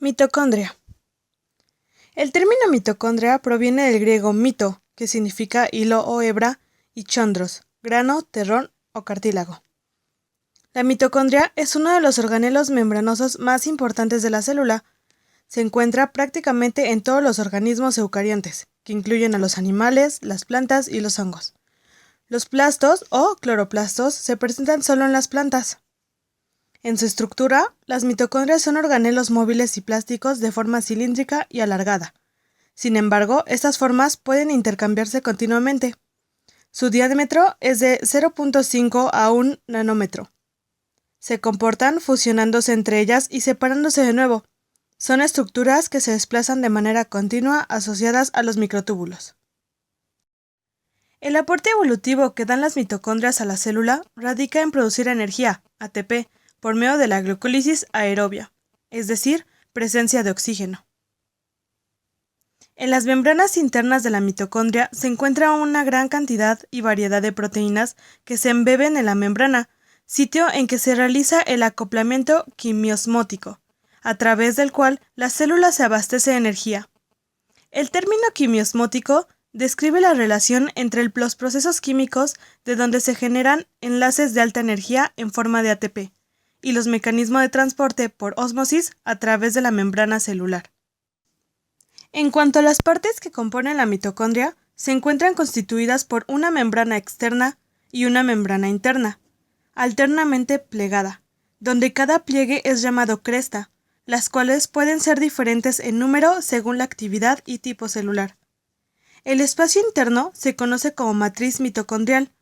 Mitocondria. El término mitocondria proviene del griego mito, que significa hilo o hebra, y chondros, grano, terrón o cartílago. La mitocondria es uno de los organelos membranosos más importantes de la célula. Se encuentra prácticamente en todos los organismos eucariontes, que incluyen a los animales, las plantas y los hongos. Los plastos o cloroplastos se presentan solo en las plantas. En su estructura, las mitocondrias son organelos móviles y plásticos de forma cilíndrica y alargada. Sin embargo, estas formas pueden intercambiarse continuamente. Su diámetro es de 0.5 a 1 nanómetro. Se comportan fusionándose entre ellas y separándose de nuevo. Son estructuras que se desplazan de manera continua asociadas a los microtúbulos. El aporte evolutivo que dan las mitocondrias a la célula radica en producir energía, ATP, por medio de la glucólisis aerobia, es decir, presencia de oxígeno. En las membranas internas de la mitocondria se encuentra una gran cantidad y variedad de proteínas que se embeben en la membrana, sitio en que se realiza el acoplamiento quimiosmótico, a través del cual la célula se abastece de energía. El término quimiosmótico describe la relación entre los procesos químicos de donde se generan enlaces de alta energía en forma de ATP y los mecanismos de transporte por ósmosis a través de la membrana celular. En cuanto a las partes que componen la mitocondria, se encuentran constituidas por una membrana externa y una membrana interna, alternamente plegada, donde cada pliegue es llamado cresta, las cuales pueden ser diferentes en número según la actividad y tipo celular. El espacio interno se conoce como matriz mitocondrial.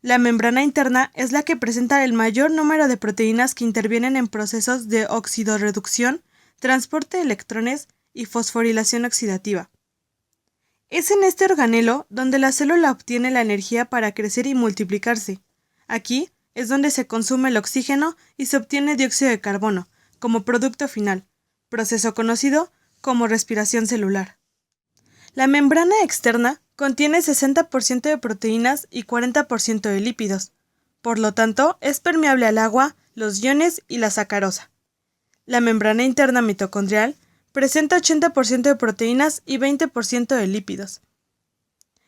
La membrana interna es la que presenta el mayor número de proteínas que intervienen en procesos de oxidorreducción, transporte de electrones y fosforilación oxidativa. Es en este organelo donde la célula obtiene la energía para crecer y multiplicarse. Aquí es donde se consume el oxígeno y se obtiene dióxido de carbono como producto final, proceso conocido como respiración celular. La membrana externa contiene 60% de proteínas y 40% de lípidos. Por lo tanto, es permeable al agua, los iones y la sacarosa. La membrana interna mitocondrial presenta 80% de proteínas y 20% de lípidos.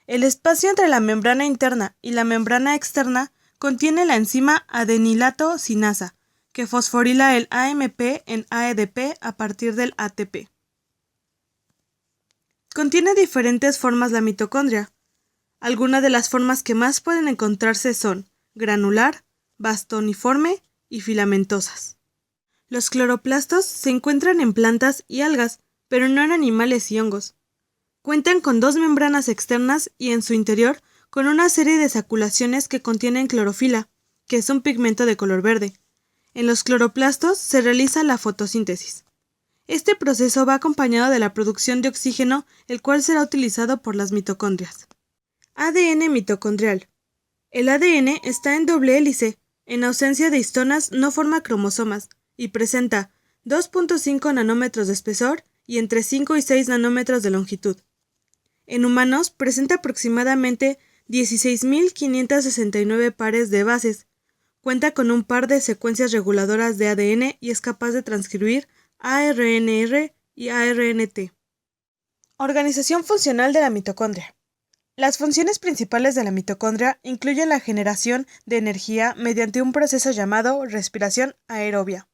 El espacio entre la membrana interna y la membrana externa contiene la enzima adenilato sinasa, que fosforila el AMP en ADP a partir del ATP. Contiene diferentes formas la mitocondria. Algunas de las formas que más pueden encontrarse son granular, bastoniforme y filamentosas. Los cloroplastos se encuentran en plantas y algas, pero no en animales y hongos. Cuentan con dos membranas externas y en su interior con una serie de saculaciones que contienen clorofila, que es un pigmento de color verde. En los cloroplastos se realiza la fotosíntesis. Este proceso va acompañado de la producción de oxígeno, el cual será utilizado por las mitocondrias. ADN mitocondrial. El ADN está en doble hélice, en ausencia de histonas no forma cromosomas y presenta 2.5 nanómetros de espesor y entre 5 y 6 nanómetros de longitud. En humanos presenta aproximadamente 16.569 pares de bases. Cuenta con un par de secuencias reguladoras de ADN y es capaz de transcribir ARNR y ARNT. Organización funcional de la mitocondria. Las funciones principales de la mitocondria incluyen la generación de energía mediante un proceso llamado respiración aerobia.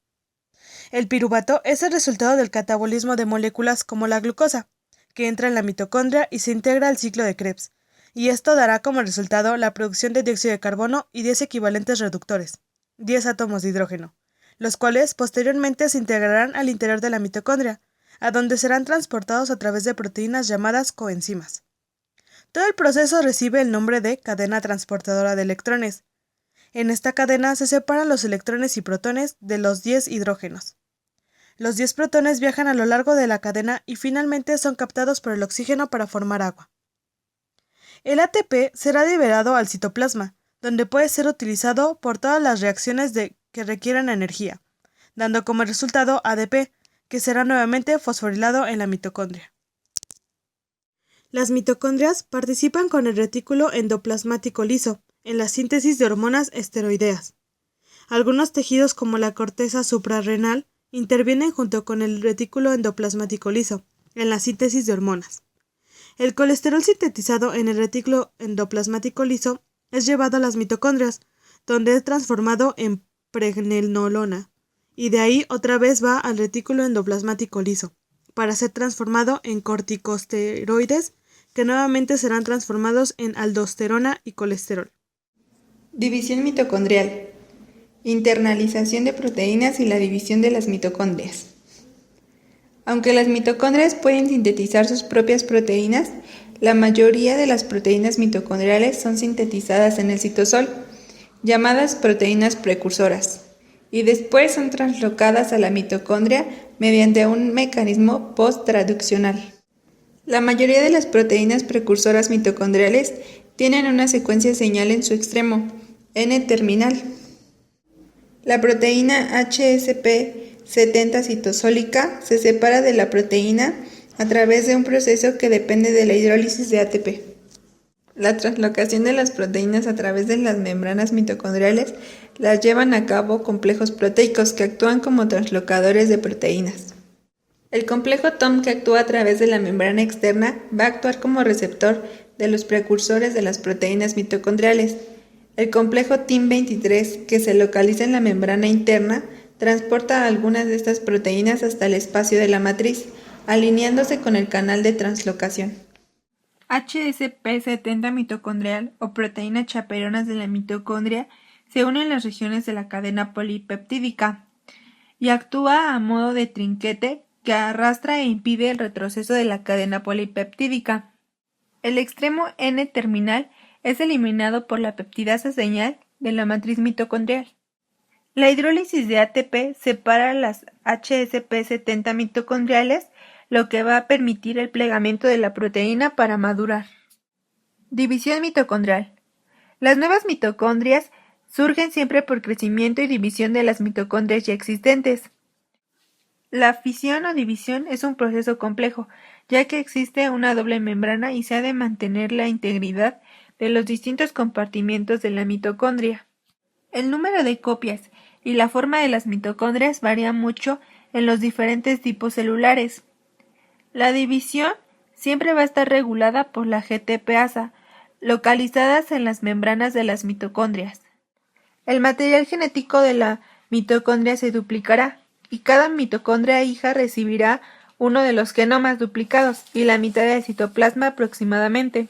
El piruvato es el resultado del catabolismo de moléculas como la glucosa, que entra en la mitocondria y se integra al ciclo de Krebs, y esto dará como resultado la producción de dióxido de carbono y 10 equivalentes reductores, 10 átomos de hidrógeno, los cuales posteriormente se integrarán al interior de la mitocondria, a donde serán transportados a través de proteínas llamadas coenzimas. Todo el proceso recibe el nombre de cadena transportadora de electrones. En esta cadena se separan los electrones y protones de los 10 hidrógenos. Los 10 protones viajan a lo largo de la cadena y finalmente son captados por el oxígeno para formar agua. El ATP será liberado al citoplasma, donde puede ser utilizado por todas las reacciones que requieran energía, dando como resultado ADP, que será nuevamente fosforilado en la mitocondria. Las mitocondrias participan con el retículo endoplasmático liso en la síntesis de hormonas esteroideas. Algunos tejidos como la corteza suprarrenal intervienen junto con el retículo endoplasmático liso en la síntesis de hormonas. El colesterol sintetizado en el retículo endoplasmático liso es llevado a las mitocondrias, donde es transformado en pregnenolona, y de ahí otra vez va al retículo endoplasmático liso, para ser transformado en corticosteroides, que nuevamente serán transformados en aldosterona y colesterol. División mitocondrial. Internalización de proteínas y la división de las mitocondrias. Aunque las mitocondrias pueden sintetizar sus propias proteínas, la mayoría de las proteínas mitocondriales son sintetizadas en el citosol, llamadas proteínas precursoras, y después son translocadas a la mitocondria mediante un mecanismo post-traduccional. La mayoría de las proteínas precursoras mitocondriales tienen una secuencia señal en su extremo, N-terminal. La proteína HSP70 citosólica se separa de la proteína a través de un proceso que depende de la hidrólisis de ATP. La translocación de las proteínas a través de las membranas mitocondriales las llevan a cabo complejos proteicos que actúan como translocadores de proteínas. El complejo TOM que actúa a través de la membrana externa va a actuar como receptor de los precursores de las proteínas mitocondriales. El complejo TIM23, que se localiza en la membrana interna, transporta algunas de estas proteínas hasta el espacio de la matriz, alineándose con el canal de translocación. HSP70 mitocondrial o proteínas chaperonas de la mitocondria se unen en las regiones de la cadena polipeptídica y actúa a modo de trinquete que arrastra e impide el retroceso de la cadena polipeptídica. El extremo N-terminal es eliminado por la peptidasa señal de la matriz mitocondrial. La hidrólisis de ATP separa las HSP70 mitocondriales, lo que va a permitir el plegamiento de la proteína para madurar. División mitocondrial. Las nuevas mitocondrias surgen siempre por crecimiento y división de las mitocondrias ya existentes. La fisión o división es un proceso complejo, ya que existe una doble membrana y se ha de mantener la integridad de los distintos compartimientos de la mitocondria. El número de copias y la forma de las mitocondrias varía mucho en los diferentes tipos celulares. La división siempre va a estar regulada por la GTPasa, localizadas en las membranas de las mitocondrias. El material genético de la mitocondria se duplicará, y cada mitocondria hija recibirá uno de los genomas duplicados y la mitad del citoplasma aproximadamente.